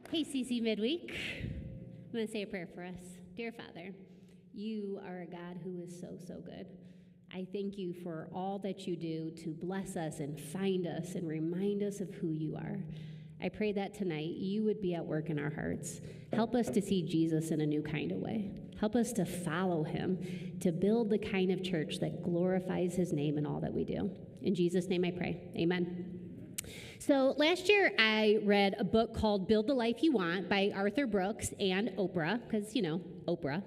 Hey, CC Midweek. I'm going to say a prayer for us. Dear Father, you are a God who is so, so good. I thank you for all that you do to bless us and find us and remind us of who you are. I pray that tonight you would be at work in our hearts. Help us to see Jesus in a new kind of way. Help us to follow him, to build the kind of church that glorifies his name in all that we do. In Jesus' name I pray. Amen. So last year I read a book called Build the Life You Want by Arthur Brooks and Oprah, because, you know, Oprah.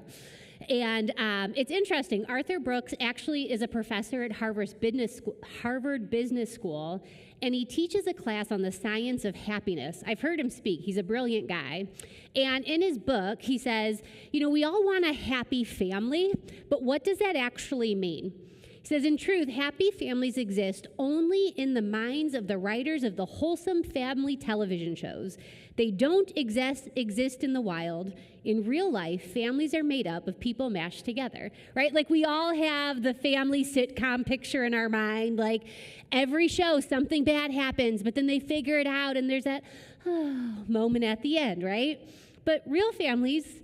And it's interesting. Arthur Brooks actually is a professor at Harvard Business School, and he teaches a class on the science of happiness. I've heard him speak. He's a brilliant guy. And in his book, he says, you know, we all want a happy family, but what does that actually mean? He says, in truth, happy families exist only in the minds of the writers of the wholesome family television shows. They don't exist in the wild. In real life, families are made up of people mashed together, right? Like we all have the family sitcom picture in our mind. Like every show, something bad happens, but then they figure it out and there's that moment at the end, right? But real families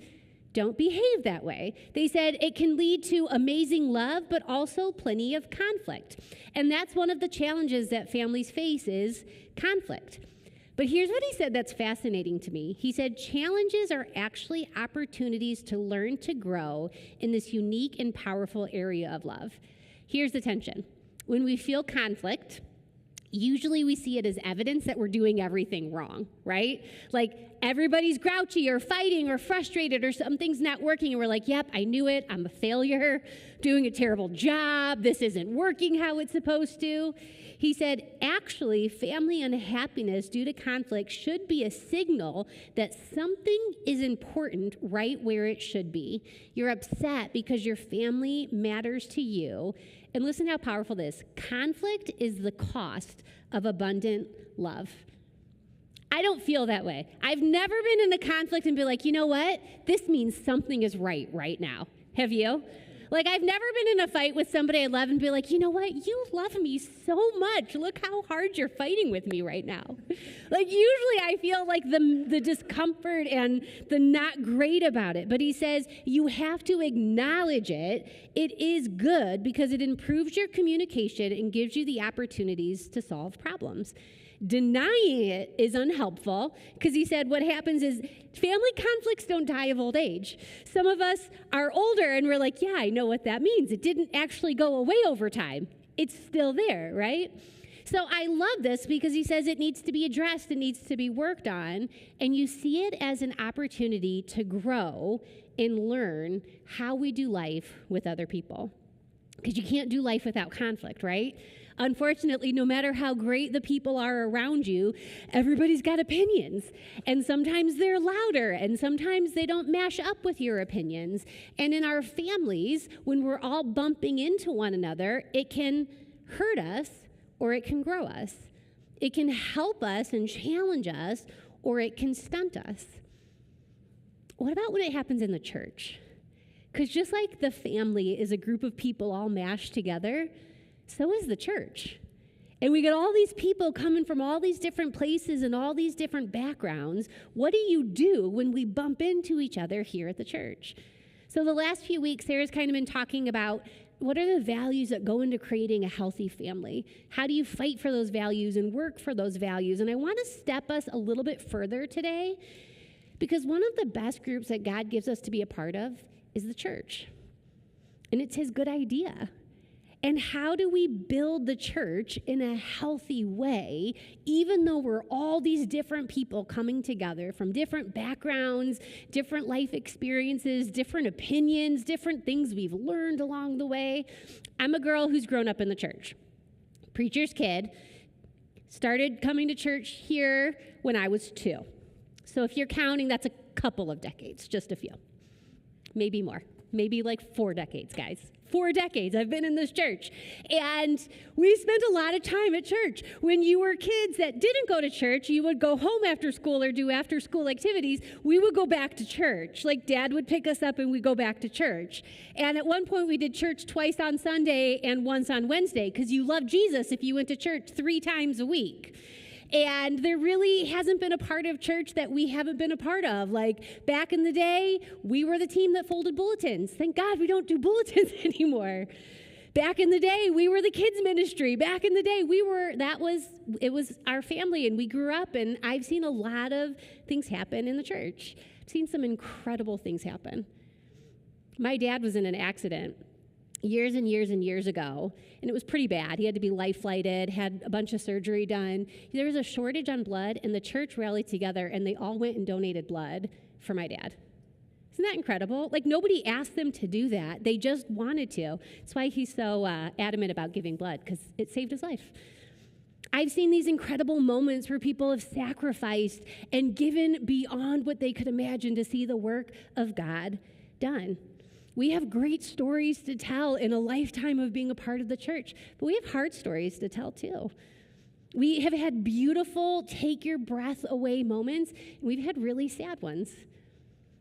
don't behave that way. They said it can lead to amazing love, but also plenty of conflict. And that's one of the challenges that families face is conflict. But here's what he said that's fascinating to me. He said, challenges are actually opportunities to learn to grow in this unique and powerful area of love. Here's the tension. When we feel conflict, usually we see it as evidence that we're doing everything wrong, right? Like everybody's grouchy or fighting or frustrated or something's not working and we're like, yep, I knew it. I'm a failure, doing a terrible job. This isn't working how it's supposed to. He said, actually, family unhappiness due to conflict should be a signal that something is important right where it should be. You're upset because your family matters to you. And listen how powerful this is. Conflict is the cost of abundant love. I don't feel that way. I've never been in a conflict and be like, you know what? This means something is right now. Have you? Like, I've never been in a fight with somebody I love and be like, you know what? You love me so much. Look how hard you're fighting with me right now. Like, usually I feel like the discomfort and the not great about it. But he says you have to acknowledge it. It is good because it improves your communication and gives you the opportunities to solve problems. Denying it is unhelpful because he said what happens is family conflicts don't die of old age. Some of us are older and we're like, yeah, I know what that means. It didn't actually go away over time. It's still there, right? So I love this because he says it needs to be addressed, it needs to be worked on, and you see it as an opportunity to grow and learn how we do life with other people. Because you can't do life without conflict, right? Unfortunately, no matter how great the people are around you, everybody's got opinions. And sometimes they're louder, and sometimes they don't mash up with your opinions. And in our families, when we're all bumping into one another, it can hurt us or it can grow us. It can help us and challenge us, or it can stunt us. What about when it happens in the church? Because just like the family is a group of people all mashed together, so is the church. And we get all these people coming from all these different places and all these different backgrounds. What do you do when we bump into each other here at the church? So the last few weeks, Sarah's kind of been talking about what are the values that go into creating a healthy family? How do you fight for those values and work for those values? And I want to step us a little bit further today because one of the best groups that God gives us to be a part of is the church. And it's his good idea. And how do we build the church in a healthy way, even though we're all these different people coming together from different backgrounds, different life experiences, different opinions, different things we've learned along the way? I'm a girl who's grown up in the church. Preacher's kid. Started coming to church here when I was 2. So if you're counting, that's a couple of decades, just a few. Maybe more. Maybe like 4 decades, guys. 4 decades I've been in this church. And we spent a lot of time at church. When you were kids that didn't go to church, you would go home after school or do after school activities. We would go back to church. Like Dad would pick us up and we'd go back to church. And at one point we did church twice on Sunday and once on Wednesday because you loved Jesus if you went to church 3 times a week. And there really hasn't been a part of church that we haven't been a part of. Like back in the day, we were the team that folded bulletins. Thank God we don't do bulletins anymore. Back in the day, we were the kids ministry. Back in the day, it was our family, and we grew up, and I've seen a lot of things happen in the church. I've seen some incredible things happen. My dad was in an accident years and years and years ago, and it was pretty bad. He had to be life flighted, had a bunch of surgery done. There was a shortage on blood, and the church rallied together, and they all went and donated blood for my dad. Isn't that incredible? Like, nobody asked them to do that. They just wanted to. That's why he's so adamant about giving blood, because it saved his life. I've seen these incredible moments where people have sacrificed and given beyond what they could imagine to see the work of God done. We have great stories to tell in a lifetime of being a part of the church, but we have hard stories to tell too. We have had beautiful, take your breath away moments, and we've had really sad ones.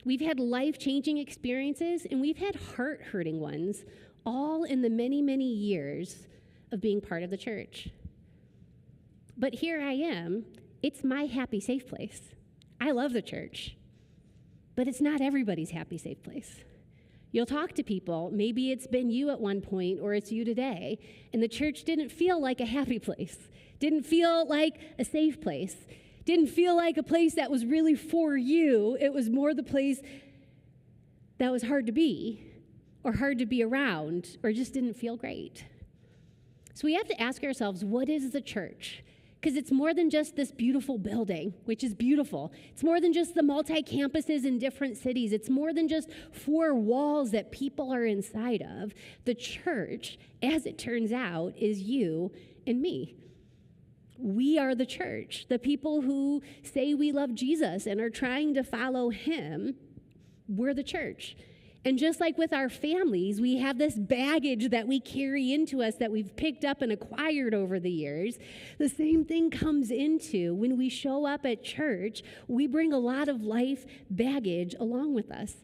We've had life-changing experiences, and we've had heart-hurting ones, all in the many, many years of being part of the church. But here I am. It's my happy, safe place. I love the church, but it's not everybody's happy, safe place. You'll talk to people, maybe it's been you at one point or it's you today, and the church didn't feel like a happy place, didn't feel like a safe place, didn't feel like a place that was really for you. It was more the place that was hard to be or hard to be around or just didn't feel great. So we have to ask ourselves, what is the church? Because it's more than just this beautiful building, which is beautiful. It's more than just the multi-campuses in different cities. It's more than just 4 walls that people are inside of. The church, as it turns out, is you and me. We are the church, the people who say we love Jesus and are trying to follow him. We're the church. And just like with our families, we have this baggage that we carry into us that we've picked up and acquired over the years. The same thing comes into when we show up at church. We bring a lot of life baggage along with us.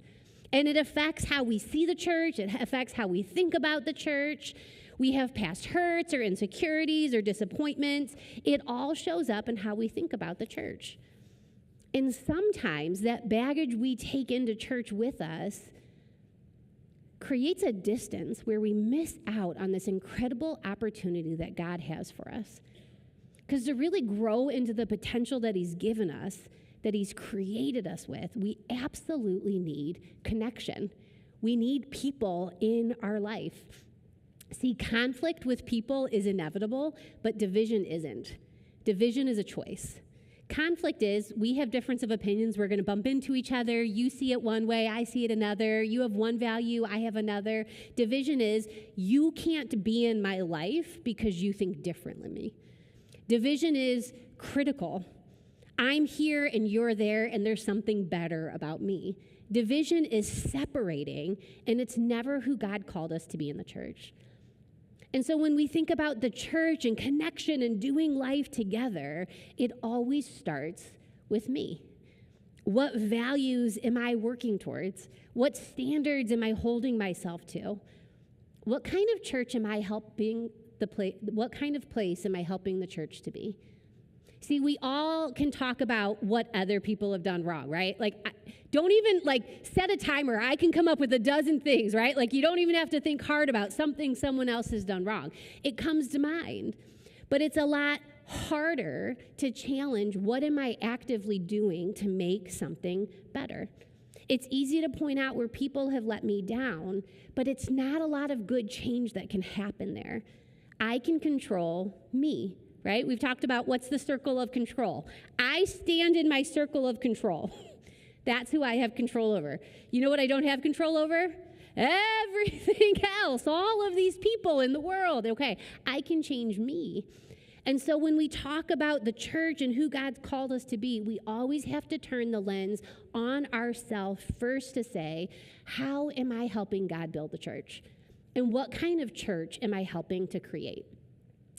And it affects how we see the church. It affects how we think about the church. We have past hurts or insecurities or disappointments. It all shows up in how we think about the church. And sometimes that baggage we take into church with us creates a distance where we miss out on this incredible opportunity that God has for us. Because to really grow into the potential that he's given us, that he's created us with, we absolutely need connection. We need people in our life. See, conflict with people is inevitable, but division isn't. Division is a choice. Conflict is we have difference of opinions. We're going to bump into each other. You see it one way, I see it another. You have one value, I have another. Division is you can't be in my life because you think different than me. Division is critical. I'm here and you're there, and there's something better about me. Division is separating, and it's never who God called us to be in the church. And so when we think about the church and connection and doing life together, it always starts with me. What values am I working towards? What standards am I holding myself to? What kind of church am I helping what kind of place am I helping the church to be? See, we all can talk about what other people have done wrong, right? Don't even set a timer. I can come up with a dozen things, right? You don't even have to think hard about something someone else has done wrong. It comes to mind. But it's a lot harder to challenge what am I actively doing to make something better. It's easy to point out where people have let me down, but it's not a lot of good change that can happen there. I can control me. Right? We've talked about what's the circle of control. I stand in my circle of control. That's who I have control over. You know what I don't have control over? Everything else, all of these people in the world. Okay, I can change me. And so when we talk about the church and who God's called us to be, we always have to turn the lens on ourselves first to say, how am I helping God build the church? And what kind of church am I helping to create?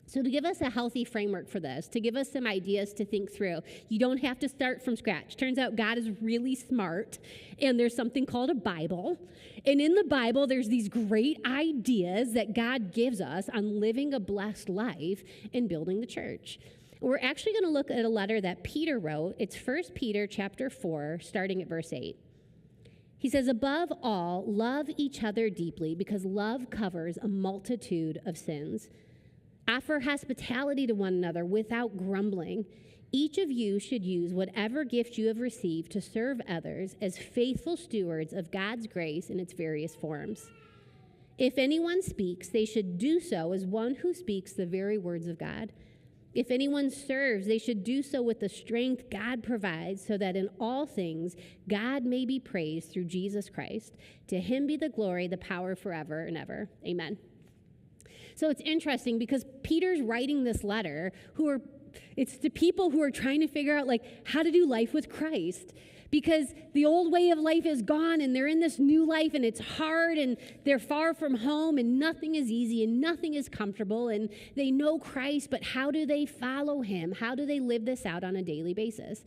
So to give us a healthy framework for this, to give us some ideas to think through, you don't have to start from scratch. Turns out God is really smart, and there's something called a Bible. And in the Bible, there's these great ideas that God gives us on living a blessed life and building the church. We're actually going to look at a letter that Peter wrote. It's 1 Peter chapter 4, starting at verse 8. He says, above all, love each other deeply because love covers a multitude of sins. Offer hospitality to one another without grumbling. Each of you should use whatever gift you have received to serve others as faithful stewards of God's grace in its various forms. If anyone speaks, they should do so as one who speaks the very words of God. If anyone serves, they should do so with the strength God provides, so that in all things God may be praised through Jesus Christ. To him be the glory, the power forever and ever. Amen. So it's interesting because Peter's writing this letter it's to people who are trying to figure out how to do life with Christ, because the old way of life is gone and they're in this new life and it's hard and they're far from home and nothing is easy and nothing is comfortable and they know Christ, but how do they follow him? How do they live this out on a daily basis?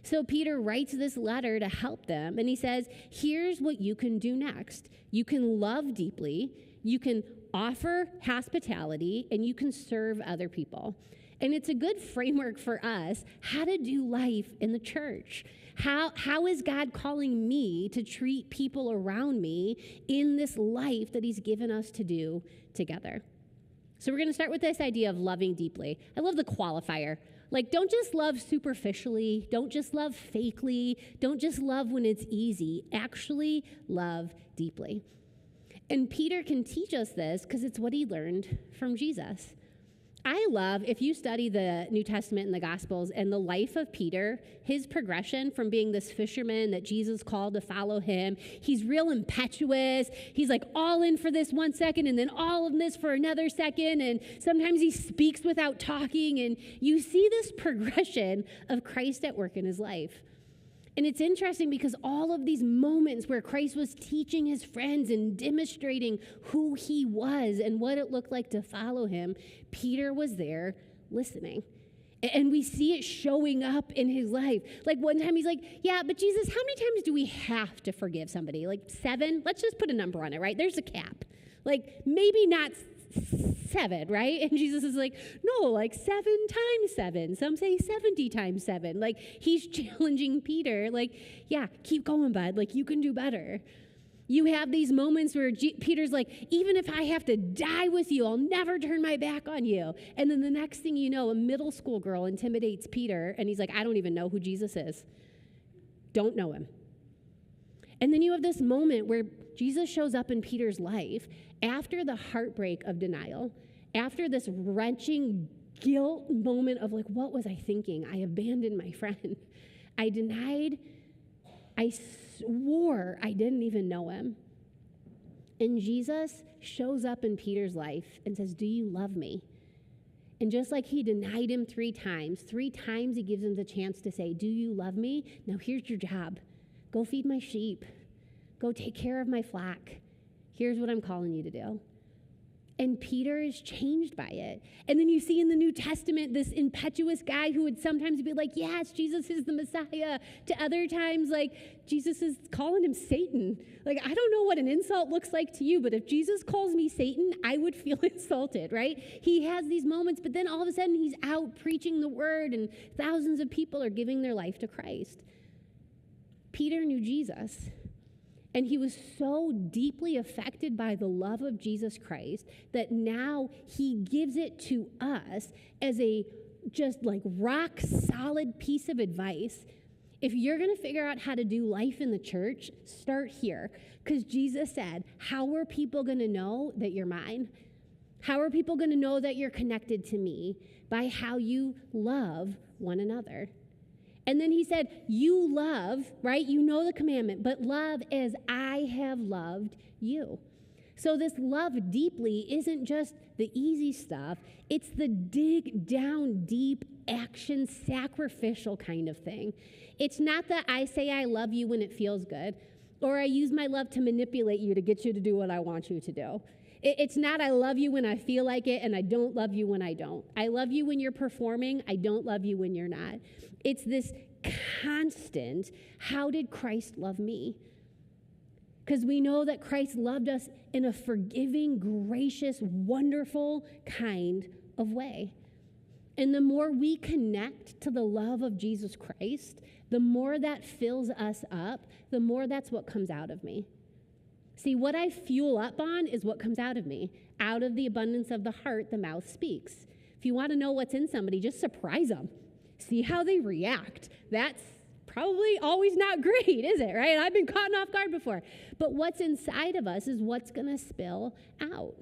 So Peter writes this letter to help them, and he says, here's what you can do next. You can love deeply, you can offer hospitality, and you can serve other people. And it's a good framework for us how to do life in the church. How is God calling me to treat people around me in this life that he's given us to do together? So we're going to start with this idea of loving deeply. I love the qualifier. Don't just love superficially. Don't just love fakely. Don't just love when it's easy. Actually love deeply. And Peter can teach us this because it's what he learned from Jesus. I love, if you study the New Testament and the Gospels and the life of Peter, his progression from being this fisherman that Jesus called to follow him, he's real impetuous. He's all in for this 1 second and then all in this for another second. And sometimes he speaks without talking. And you see this progression of Christ at work in his life. And it's interesting because all of these moments where Christ was teaching his friends and demonstrating who he was and what it looked like to follow him, Peter was there listening. And we see it showing up in his life. One time he's yeah, but Jesus, how many times do we have to forgive somebody? 7? Let's just put a number on it, right? There's a cap. Maybe not 7, right? And Jesus is no, 7 times 7. Some say 70 times 7. He's challenging Peter, yeah, keep going, bud. You can do better. You have these moments where Peter's even if I have to die with you, I'll never turn my back on you. And then the next thing you know, a middle school girl intimidates Peter, and he's I don't even know who Jesus is. Don't know him. And then you have this moment where Jesus shows up in Peter's life after the heartbreak of denial, after this wrenching guilt moment of what was I thinking? I abandoned my friend. I denied. I swore I didn't even know him. And Jesus shows up in Peter's life and says, do you love me? And just like he denied him 3 times he gives him the chance to say, do you love me? Now here's your job. Go feed my sheep. Go take care of my flock. Here's what I'm calling you to do. And Peter is changed by it. And then you see in the New Testament this impetuous guy who would sometimes be yes, Jesus is the Messiah. To other times, Jesus is calling him Satan. I don't know what an insult looks like to you, but if Jesus calls me Satan, I would feel insulted, right? He has these moments, but then all of a sudden he's out preaching the word and thousands of people are giving their life to Christ. Peter knew Jesus. And he was so deeply affected by the love of Jesus Christ that now he gives it to us as a just rock solid piece of advice. If you're going to figure out how to do life in the church, start here. Because Jesus said, how are people going to know that you're mine? How are people going to know that you're connected to me? By how you love one another. And then he said, you love, right? You know the commandment, but love as I have loved you. So this love deeply isn't just the easy stuff. It's the dig down deep action, sacrificial kind of thing. It's not that I say I love you when it feels good, or I use my love to manipulate you to get you to do what I want you to do. It's not I love you when I feel like it and I don't love you when I don't. I love you when you're performing. I don't love you when you're not. It's this constant, how did Christ love me? Because we know that Christ loved us in a forgiving, gracious, wonderful kind of way. And the more we connect to the love of Jesus Christ, the more that fills us up, the more that's what comes out of me. See, what I fuel up on is what comes out of me. Out of the abundance of the heart, the mouth speaks. If you want to know what's in somebody, just surprise them. See how they react. That's probably always not great, is it, right? I've been caught off guard before. But what's inside of us is what's going to spill out.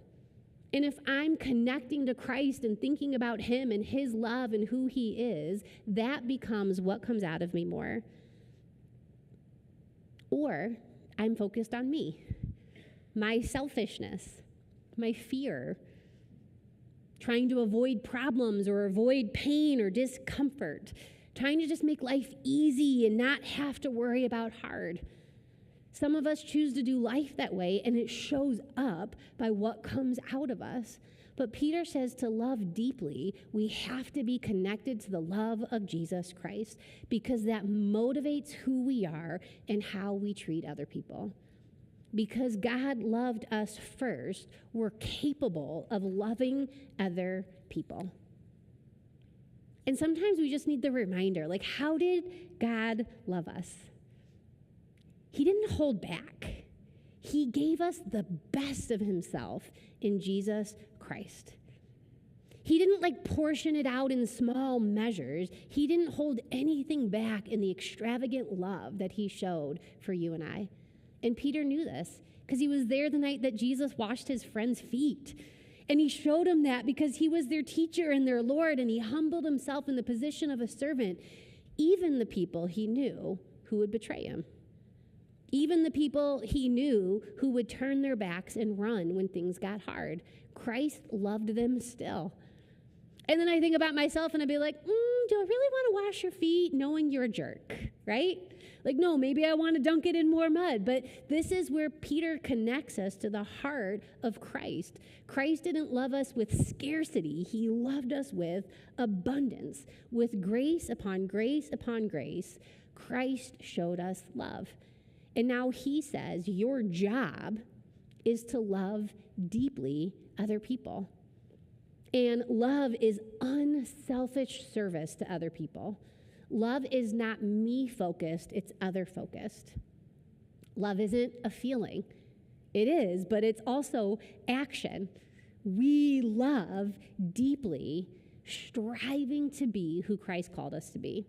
And if I'm connecting to Christ and thinking about him and his love and who he is, that becomes what comes out of me more. Or I'm focused on me, my selfishness, my fear, trying to avoid problems or avoid pain or discomfort, trying to just make life easy and not have to worry about hard. Some of us choose to do life that way, and it shows up by what comes out of us. But Peter says to love deeply, we have to be connected to the love of Jesus Christ, because that motivates who we are and how we treat other people. Because God loved us first, we're capable of loving other people. And sometimes we just need the reminder, like, how did God love us? He didn't hold back. He gave us the best of himself in Jesus Christ. He didn't portion it out in small measures. He didn't hold anything back in the extravagant love that he showed for you and I. And Peter knew this because he was there the night that Jesus washed his friends' feet. And he showed them that because he was their teacher and their Lord, and he humbled himself in the position of a servant, even the people he knew who would betray him. Even the people he knew who would turn their backs and run when things got hard. Christ loved them still. And then I think about myself and I'd be like, do I really want to wash your feet knowing you're a jerk, right? No, maybe I want to dunk it in more mud. But this is where Peter connects us to the heart of Christ. Christ didn't love us with scarcity. He loved us with abundance. With grace upon grace upon grace, Christ showed us love. And now he says your job is to love deeply other people. And love is unselfish service to other people. Love is not me-focused, it's other-focused. Love isn't a feeling. It is, but it's also action. We love deeply, striving to be who Christ called us to be.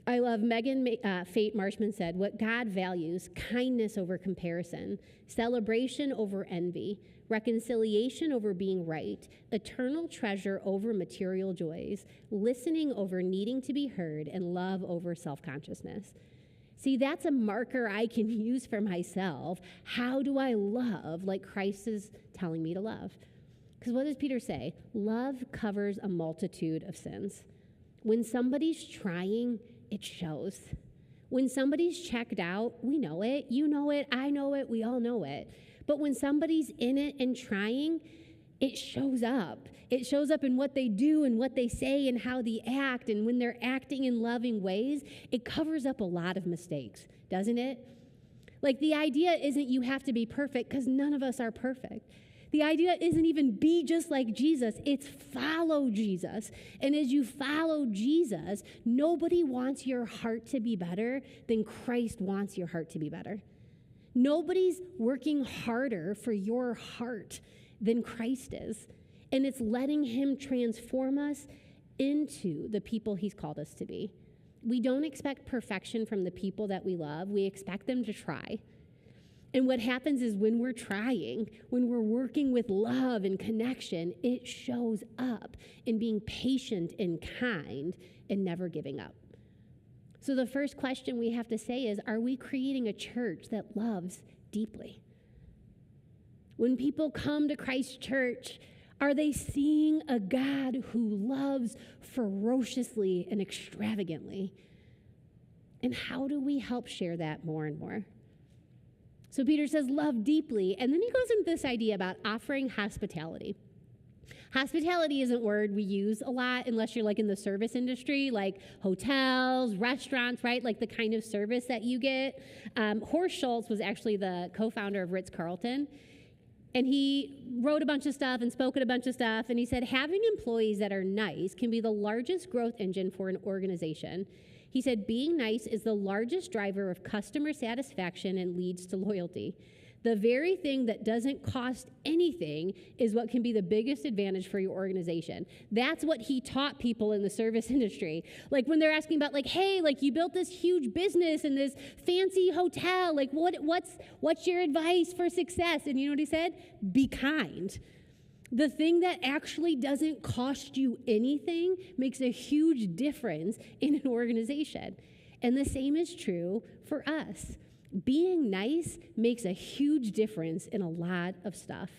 I love Megan Fate Marshman said, what God values, kindness over comparison, celebration over envy, reconciliation over being right, eternal treasure over material joys, listening over needing to be heard, and love over self-consciousness. See, that's a marker I can use for myself. How do I love like Christ is telling me to love? Because what does Peter say? Love covers a multitude of sins. When somebody's trying, it shows. When somebody's checked out, we know it, you know it, I know it, we all know it. But when somebody's in it and trying, it shows up. It shows up in what they do and what they say and how they act. And when they're acting in loving ways, it covers up a lot of mistakes, doesn't it? The idea isn't you have to be perfect, because none of us are perfect. The idea isn't even be just like Jesus. It's follow Jesus. And as you follow Jesus, nobody wants your heart to be better than Christ wants your heart to be better. Nobody's working harder for your heart than Christ is. And it's letting him transform us into the people he's called us to be. We don't expect perfection from the people that we love. We expect them to try. And what happens is when we're trying, when we're working with love and connection, it shows up in being patient and kind and never giving up. So the first question we have to say is, are we creating a church that loves deeply? When people come to Christ Church, are they seeing a God who loves ferociously and extravagantly? And how do we help share that more and more? So Peter says, love deeply. And then he goes into this idea about offering hospitality. Hospitality isn't a word we use a lot unless you're in the service industry, like hotels, restaurants, right? The kind of service that you get. Horst Schultz was actually the co-founder of Ritz-Carlton. And he wrote a bunch of stuff and spoke at a bunch of stuff. And he said, having employees that are nice can be the largest growth engine for an organization. He said, being nice is the largest driver of customer satisfaction and leads to loyalty. The very thing that doesn't cost anything is what can be the biggest advantage for your organization. That's what he taught people in the service industry. Like when they're asking about like, hey, like you built this huge business and this fancy hotel, like what's your advice for success? And you know what he said? Be kind. The thing that actually doesn't cost you anything makes a huge difference in an organization. And the same is true for us. Being nice makes a huge difference in a lot of stuff.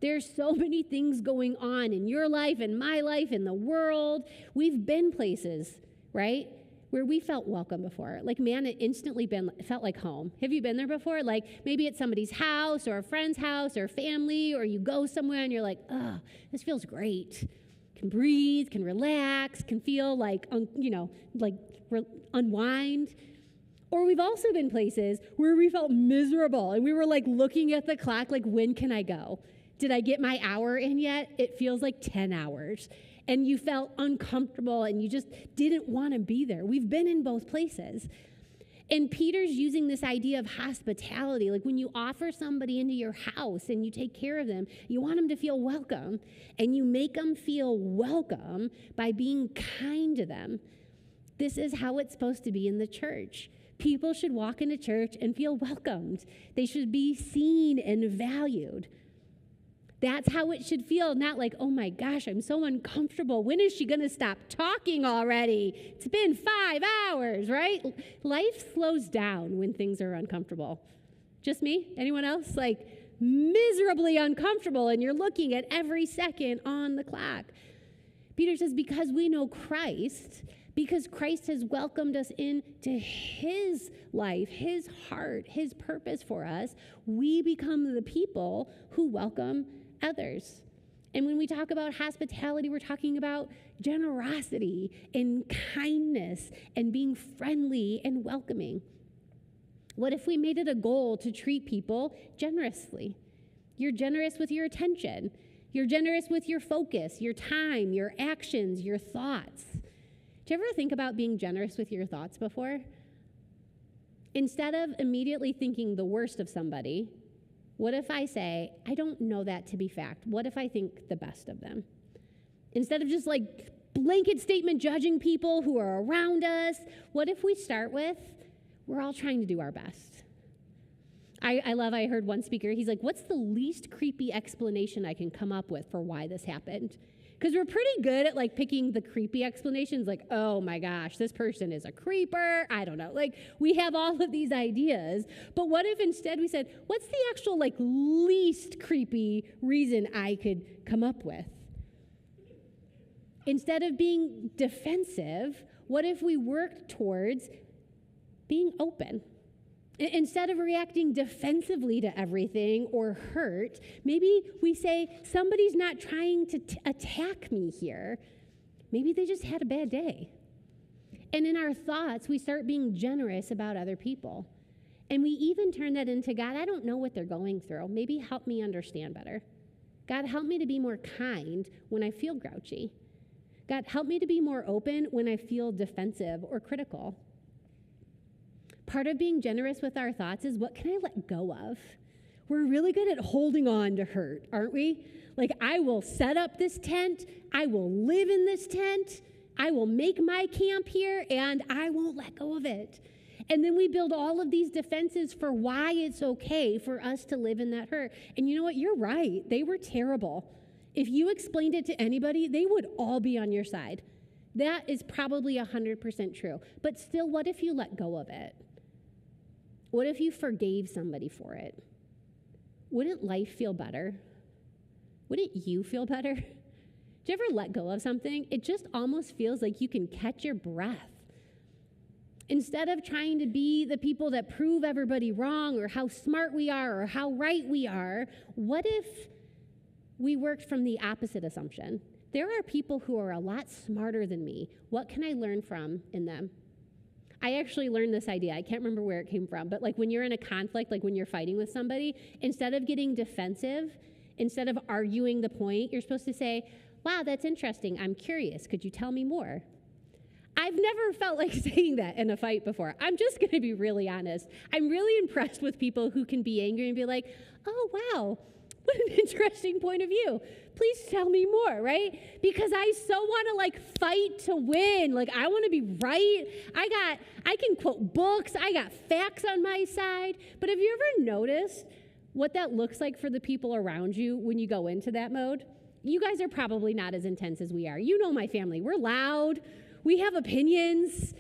There's so many things going on in your life, in my life, in the world. We've been places, right, where we felt welcome before. Like, man, it instantly felt like home. Have you been there before? Like, maybe it's somebody's house or a friend's house or family, or you go somewhere and you're like, oh, this feels great. Can breathe, can relax, can feel like, unwind. Or we've also been places where we felt miserable and we were like looking at the clock, like, when can I go? Did I get my hour in yet? It feels like 10 hours. And you felt uncomfortable and you just didn't want to be there. We've been in both places. And Peter's using this idea of hospitality, like when you offer somebody into your house and you take care of them, you want them to feel welcome, and you make them feel welcome by being kind to them. This is how it's supposed to be in the church. People should walk into church and feel welcomed. They should be seen and valued. That's how it should feel, not like, oh my gosh, I'm so uncomfortable. When is she going to stop talking already? It's been 5 hours, right? Life slows down when things are uncomfortable. Just me? Anyone else? Like miserably uncomfortable, and you're looking at every second on the clock. Peter says, because we know Christ, because Christ has welcomed us into his life, his heart, his purpose for us, we become the people who welcome others. And when we talk about hospitality, we're talking about generosity and kindness and being friendly and welcoming. What if we made it a goal to treat people generously? You're generous with your attention. You're generous with your focus, your time, your actions, your thoughts. Do you ever think about being generous with your thoughts before? Instead of immediately thinking the worst of somebody, what if I say, I don't know that to be fact? What if I think the best of them? Instead of just like blanket statement judging people who are around us, what if we start with, we're all trying to do our best? I heard one speaker, he's like, what's the least creepy explanation I can come up with for why this happened? Because we're pretty good at like picking the creepy explanations, like, oh my gosh, this person is a creeper. I don't know. Like, we have all of these ideas. But what if instead we said, what's the actual like least creepy reason I could come up with? Instead of being defensive, what if we worked towards being open? Instead of reacting defensively to everything or hurt, maybe we say, somebody's not trying to attack me here. Maybe they just had a bad day. And in our thoughts, we start being generous about other people. And we even turn that into, God, I don't know what they're going through. Maybe help me understand better. God, help me to be more kind when I feel grouchy. God, help me to be more open when I feel defensive or critical. Part of being generous with our thoughts is, what can I let go of? We're really good at holding on to hurt, aren't we? Like, I will set up this tent, I will live in this tent, I will make my camp here, and I won't let go of it. And then we build all of these defenses for why it's okay for us to live in that hurt. And you know what? You're right. They were terrible. If you explained it to anybody, they would all be on your side. That is probably 100% true. But still, what if you let go of it? What if you forgave somebody for it? Wouldn't life feel better? Wouldn't you feel better? Do you ever let go of something? It just almost feels like you can catch your breath. Instead of trying to be the people that prove everybody wrong or how smart we are or how right we are, what if we worked from the opposite assumption? There are people who are a lot smarter than me. What can I learn from in them? I actually learned this idea. I can't remember where it came from, but like when you're in a conflict, like when you're fighting with somebody, instead of getting defensive, instead of arguing the point, you're supposed to say, wow, that's interesting. I'm curious. Could you tell me more? I've never felt like saying that in a fight before. I'm just going to be really honest. I'm really impressed with people who can be angry and be like, oh, wow, what an interesting point of view. Please tell me more, right? Because I so want to like fight to win. Like I want to be right. I can quote books. I got facts on my side. But have you ever noticed what that looks like for the people around you when you go into that mode? You guys are probably not as intense as we are. You know my family. We're loud. We have opinions.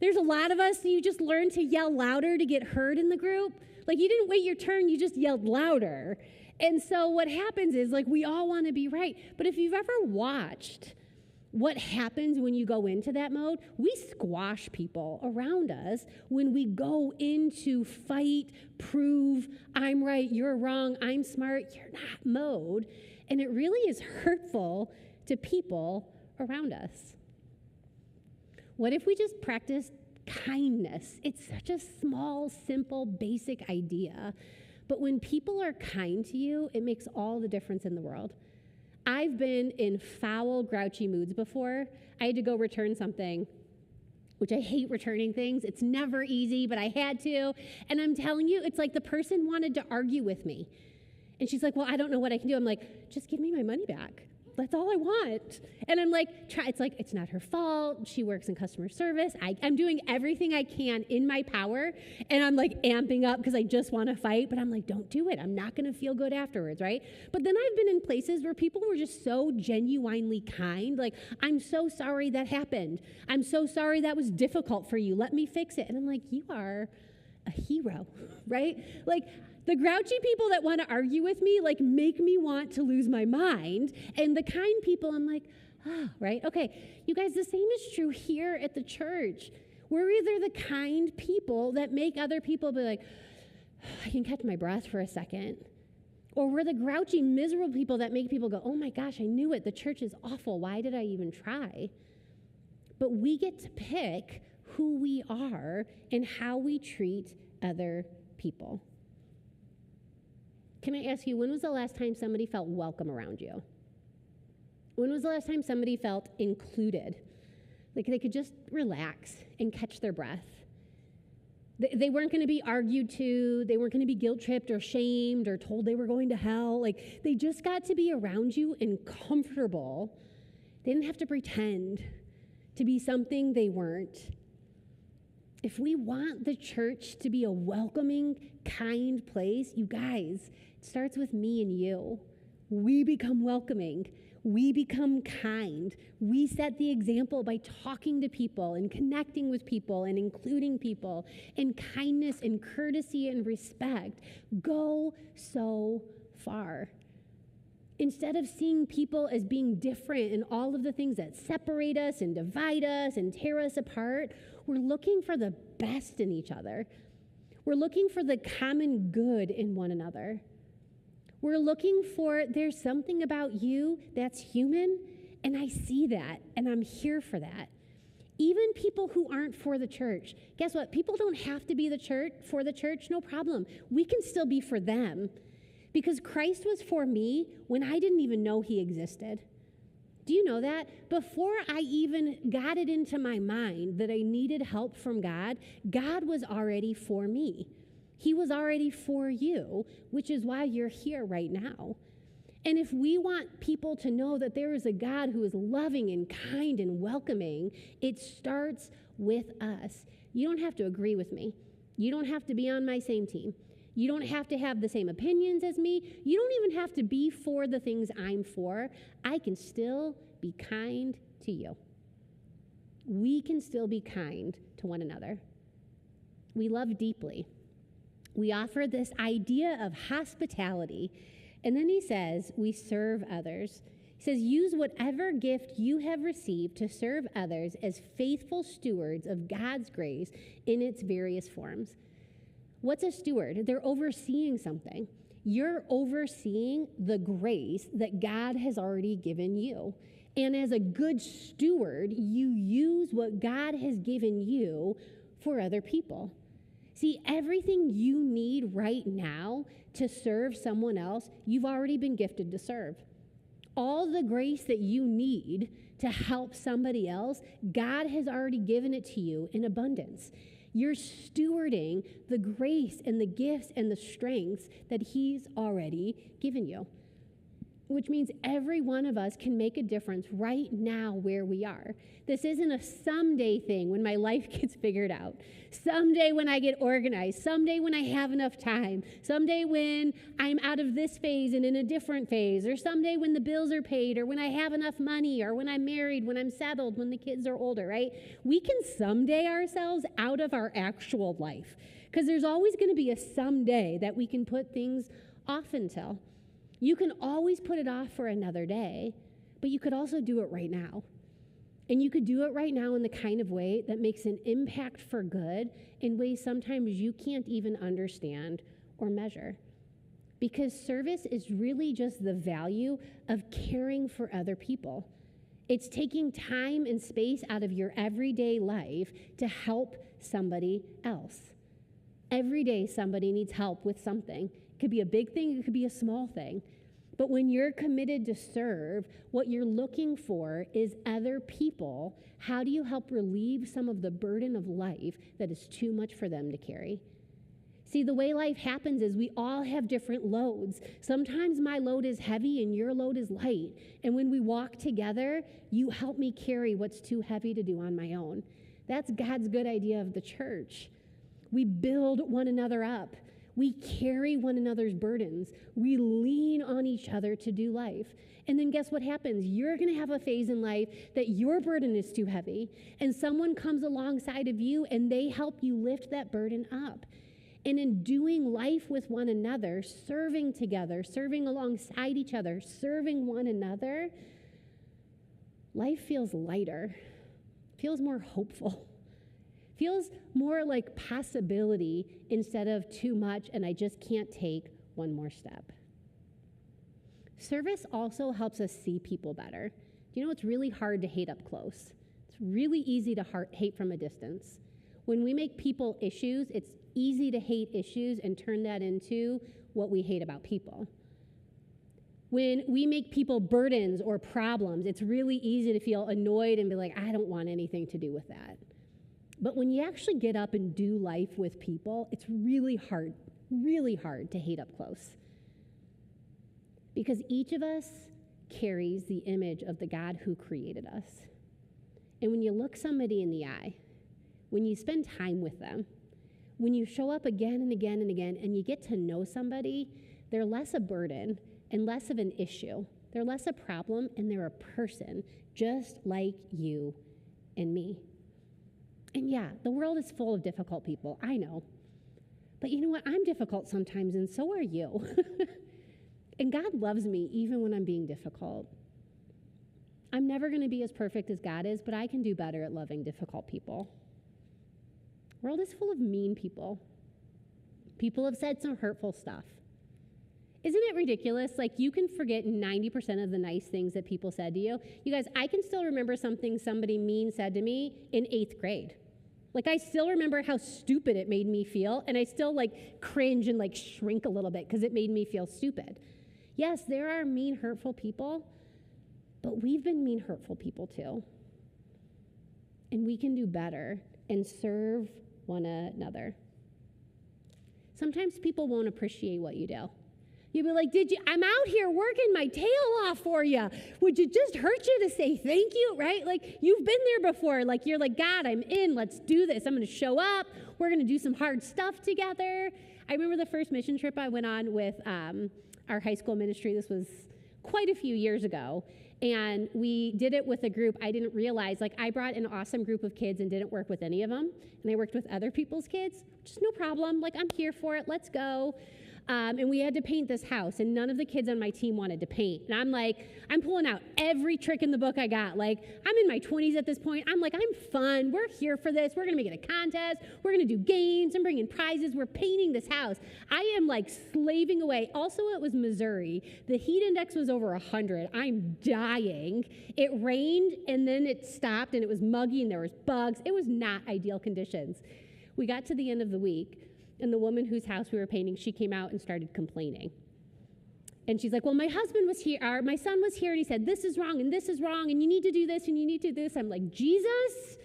There's a lot of us, you just learn to yell louder to get heard in the group. Like you didn't wait your turn, you just yelled louder. And so what happens is like we all want to be right. But if you've ever watched what happens when you go into that mode, we squash people around us when we go into fight, prove, I'm right, you're wrong, I'm smart, you're not mode. And it really is hurtful to people around us. What if we just practiced kindness? It's such a small, simple, basic idea. But when people are kind to you, it makes all the difference in the world. I've been in foul, grouchy moods before. I had to go return something, which I hate returning things. It's never easy, but I had to. And I'm telling you, it's like the person wanted to argue with me. And she's like, well, I don't know what I can do. I'm like, just give me my money back. That's all I want. And I'm like, it's like, it's not her fault. She works in customer service. I'm doing everything I can in my power. And I'm like amping up because I just want to fight. But I'm like, don't do it. I'm not going to feel good afterwards, right? But then I've been in places where people were just so genuinely kind. Like, I'm so sorry that happened. I'm so sorry that was difficult for you. Let me fix it. And I'm like, you are a hero, right? Like, the grouchy people that want to argue with me, like, make me want to lose my mind. And the kind people, I'm like, right? Okay, you guys, the same is true here at the church. We're either the kind people that make other people be like, I can catch my breath for a second. Or we're the grouchy, miserable people that make people go, oh my gosh, I knew it. The church is awful. Why did I even try? But we get to pick who we are and how we treat other people. Can I ask you, when was the last time somebody felt welcome around you? When was the last time somebody felt included? Like they could just relax and catch their breath. They weren't going to be argued to. They weren't going to be guilt-tripped or shamed or told they were going to hell. Like they just got to be around you and comfortable. They didn't have to pretend to be something they weren't. If we want the church to be a welcoming, kind place, you guys, it starts with me and you. We become welcoming. We become kind. We set the example by talking to people and connecting with people and including people. And kindness and courtesy and respect go so far. Instead of seeing people as being different and all of the things that separate us and divide us and tear us apart, we're looking for the best in each other. We're looking for the common good in one another. We're looking for, there's something about you that's human, and I see that, and I'm here for that. Even people who aren't for the church. Guess what? People don't have to be for the church, no problem. We can still be for them. Because Christ was for me when I didn't even know he existed. Do you know that? Before I even got it into my mind that I needed help from God, God was already for me. He was already for you, which is why you're here right now. And if we want people to know that there is a God who is loving and kind and welcoming, it starts with us. You don't have to agree with me. You don't have to be on my same team. You don't have to have the same opinions as me. You don't even have to be for the things I'm for. I can still be kind to you. We can still be kind to one another. We love deeply. We offer this idea of hospitality. And then he says, we serve others. He says, use whatever gift you have received to serve others as faithful stewards of God's grace in its various forms. What's a steward? They're overseeing something. You're overseeing the grace that God has already given you. And as a good steward, you use what God has given you for other people. See, everything you need right now to serve someone else, you've already been gifted to serve. All the grace that you need to help somebody else, God has already given it to you in abundance. You're stewarding the grace and the gifts and the strengths that He's already given you, which means every one of us can make a difference right now where we are. This isn't a someday thing when my life gets figured out, someday when I get organized, someday when I have enough time, someday when I'm out of this phase and in a different phase, or someday when the bills are paid, or when I have enough money, or when I'm married, when I'm settled, when the kids are older, right? We can someday ourselves out of our actual life, because there's always going to be a someday that we can put things off until. You can always put it off for another day, but you could also do it right now. And you could do it right now in the kind of way that makes an impact for good in ways sometimes you can't even understand or measure. Because service is really just the value of caring for other people. It's taking time and space out of your everyday life to help somebody else. Every day somebody needs help with something. It could be a big thing, it could be a small thing. But when you're committed to serve, what you're looking for is other people. How do you help relieve some of the burden of life that is too much for them to carry? See, the way life happens is we all have different loads. Sometimes my load is heavy and your load is light. And when we walk together, you help me carry what's too heavy to do on my own. That's God's good idea of the church. We build one another up. We carry one another's burdens. We lean on each other to do life. And then guess what happens? You're going to have a phase in life that your burden is too heavy, and someone comes alongside of you and they help you lift that burden up. And in doing life with one another, serving together, serving alongside each other, serving one another, life feels lighter, feels more hopeful. Feels more like possibility instead of too much and I just can't take one more step. Service also helps us see people better. Do you know it's really hard to hate up close? It's really easy to hate from a distance. When we make people issues, it's easy to hate issues and turn that into what we hate about people. When we make people burdens or problems, it's really easy to feel annoyed and be like, I don't want anything to do with that. But when you actually get up and do life with people, it's really hard to hate up close. Because each of us carries the image of the God who created us. And when you look somebody in the eye, when you spend time with them, when you show up again and again and again and you get to know somebody, they're less a burden and less of an issue. They're less a problem and they're a person just like you and me. And yeah, the world is full of difficult people, I know. But you know what? I'm difficult sometimes, and so are you. And God loves me even when I'm being difficult. I'm never going to be as perfect as God is, but I can do better at loving difficult people. The world is full of mean people. People have said some hurtful stuff. Isn't it ridiculous? Like, you can forget 90% of the nice things that people said to you. You guys, I can still remember something somebody mean said to me in 8th grade. Like, I still remember how stupid it made me feel, and I still, cringe and, shrink a little bit because it made me feel stupid. Yes, there are mean, hurtful people, but we've been mean, hurtful people too. And we can do better and serve one another. Sometimes people won't appreciate what you do. You'll be like, I'm out here working my tail off for you. Would it just hurt you to say thank you, right? Like, you've been there before. Like, you're like, God, I'm in. Let's do this. I'm going to show up. We're going to do some hard stuff together. I remember the first mission trip I went on with our high school ministry. This was quite a few years ago. And we did it with a group. I didn't realize, I brought an awesome group of kids and didn't work with any of them. And I worked with other people's kids. Just no problem. I'm here for it. Let's go. And we had to paint this house, and none of the kids on my team wanted to paint. And I'm pulling out every trick in the book I got. I'm in my 20s at this point. I'm fun. We're here for this. We're going to make it a contest. We're going to do games. I'm bringing prizes. We're painting this house. I am slaving away. Also, it was Missouri. The heat index was over 100. I'm dying. It rained, and then it stopped, and it was muggy, and there was bugs. It was not ideal conditions. We got to the end of the week, and the woman whose house we were painting, she came out and started complaining. And she's like, well, my husband was here, or my son was here, and he said, this is wrong, and you need to do this, and you need to do this. I'm like, Jesus,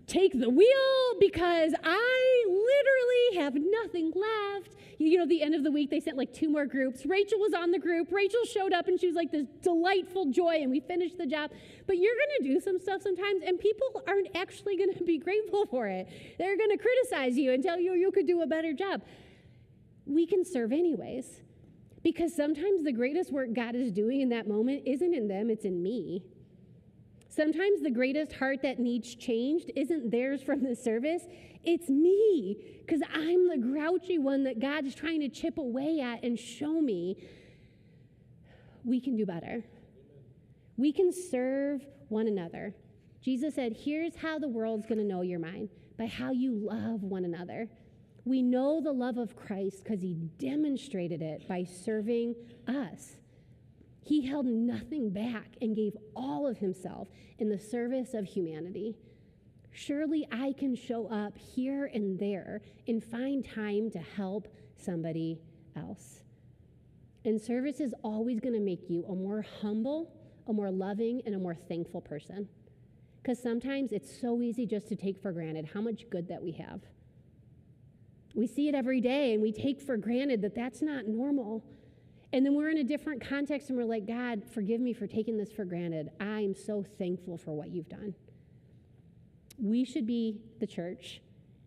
take the wheel, because I literally have nothing left. You know, the end of the week, they sent like 2 more groups. Rachel was on the group. Rachel showed up, and she was like this delightful joy, and we finished the job. But you're going to do some stuff sometimes, and people aren't actually going to be grateful for it. They're going to criticize you and tell you you could do a better job. We can serve anyways, because sometimes the greatest work God is doing in that moment isn't in them, it's in me. Sometimes the greatest heart that needs changed isn't theirs from the service, it's me, because I'm the grouchy one that God's trying to chip away at and show me we can do better. We can serve one another. Jesus said, here's how the world's going to know you're mine, by how you love one another. We know the love of Christ because he demonstrated it by serving us. He held nothing back and gave all of himself in the service of humanity. Surely I can show up here and there and find time to help somebody else. And service is always going to make you a more humble, a more loving, and a more thankful person. Because sometimes it's so easy just to take for granted how much good that we have. We see it every day, and we take for granted that that's not normal. And then we're in a different context, and we're like, God, forgive me for taking this for granted. I'm so thankful for what you've done. We should be the church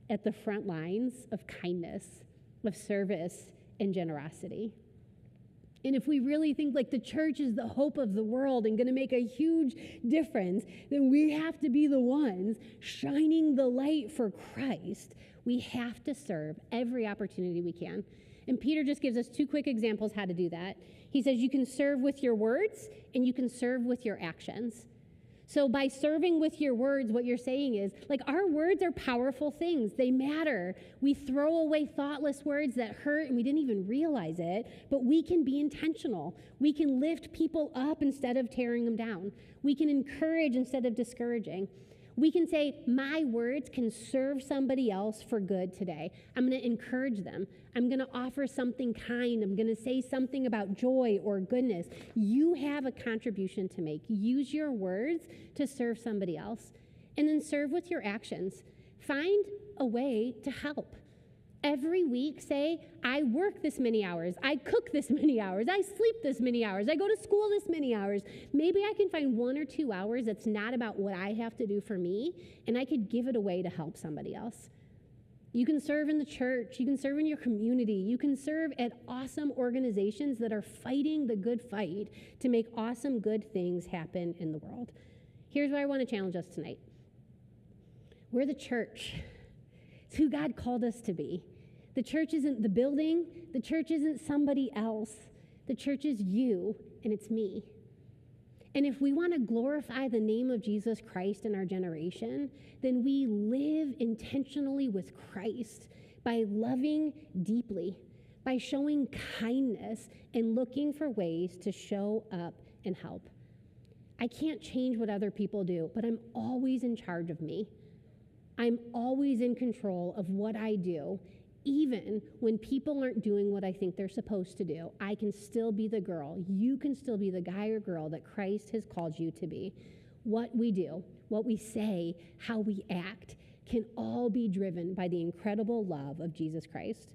at the front lines of kindness, of service, and generosity. And if we really think like the church is the hope of the world and going to make a huge difference, then we have to be the ones shining the light for Christ. We have to serve every opportunity we can. And Peter just gives us 2 quick examples how to do that. He says you can serve with your words and you can serve with your actions. So by serving with your words, what you're saying is, like, our words are powerful things. They matter. We throw away thoughtless words that hurt and we didn't even realize it, but we can be intentional. We can lift people up instead of tearing them down. We can encourage instead of discouraging. We can say, my words can serve somebody else for good today. I'm going to encourage them. I'm going to offer something kind. I'm going to say something about joy or goodness. You have a contribution to make. Use your words to serve somebody else. And then serve with your actions. Find a way to help. Every week, say, I work this many hours, I cook this many hours, I sleep this many hours, I go to school this many hours. Maybe I can find 1 or 2 hours that's not about what I have to do for me, and I could give it away to help somebody else. You can serve in the church, you can serve in your community, you can serve at awesome organizations that are fighting the good fight to make awesome good things happen in the world. Here's what I want to challenge us tonight. We're the church. It's who God called us to be. The church isn't the building. The church isn't somebody else. The church is you, and it's me. And if we want to glorify the name of Jesus Christ in our generation, then we live intentionally with Christ by loving deeply, by showing kindness and looking for ways to show up and help. I can't change what other people do, but I'm always in charge of me. I'm always in control of what I do. Even when people aren't doing what I think they're supposed to do, I can still be the girl. You can still be the guy or girl that Christ has called you to be. What we do, what we say, how we act can all be driven by the incredible love of Jesus Christ.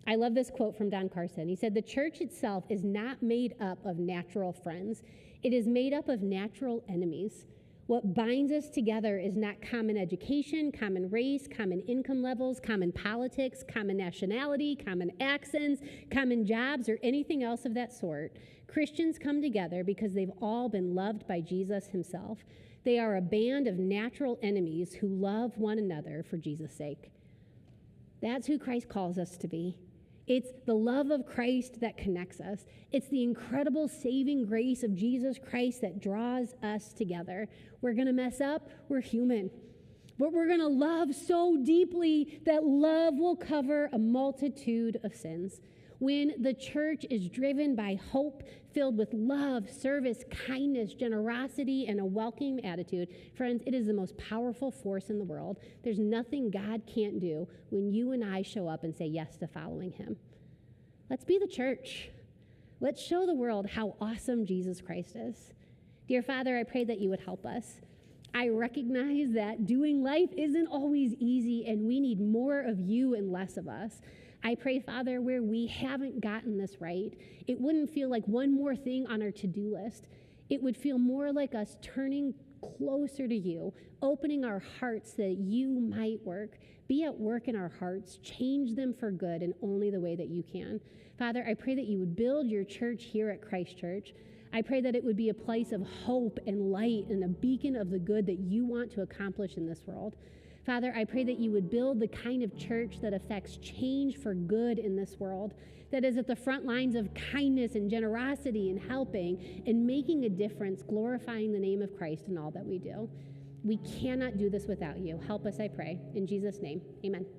I love this quote from Don Carson. He said, the church itself is not made up of natural friends. It is made up of natural enemies. What binds us together is not common education, common race, common income levels, common politics, common nationality, common accents, common jobs, or anything else of that sort. Christians come together because they've all been loved by Jesus himself. They are a band of natural enemies who love one another for Jesus' sake. That's who Christ calls us to be. It's the love of Christ that connects us. It's the incredible saving grace of Jesus Christ that draws us together. We're going to mess up. We're human. But we're going to love so deeply that love will cover a multitude of sins. when the church is driven by hope, filled with love, service, kindness, generosity, and a welcoming attitude, friends, it is the most powerful force in the world. There's nothing God can't do when you and I show up and say yes to following him. Let's be the church. Let's show the world how awesome Jesus Christ is. Dear Father, I pray that you would help us. I recognize that doing life isn't always easy, and we need more of you and less of us. I pray, Father, where we haven't gotten this right, it wouldn't feel like one more thing on our to-do list. It would feel more like us turning closer to you, opening our hearts that you might work. Be at work in our hearts, change them for good in only the way that you can. Father, I pray that you would build your church here at Christ Church. I pray that it would be a place of hope and light and a beacon of the good that you want to accomplish in this world. Father, I pray that you would build the kind of church that affects change for good in this world, that is at the front lines of kindness and generosity and helping and making a difference, glorifying the name of Christ in all that we do. We cannot do this without you. Help us, I pray. In Jesus' name, amen.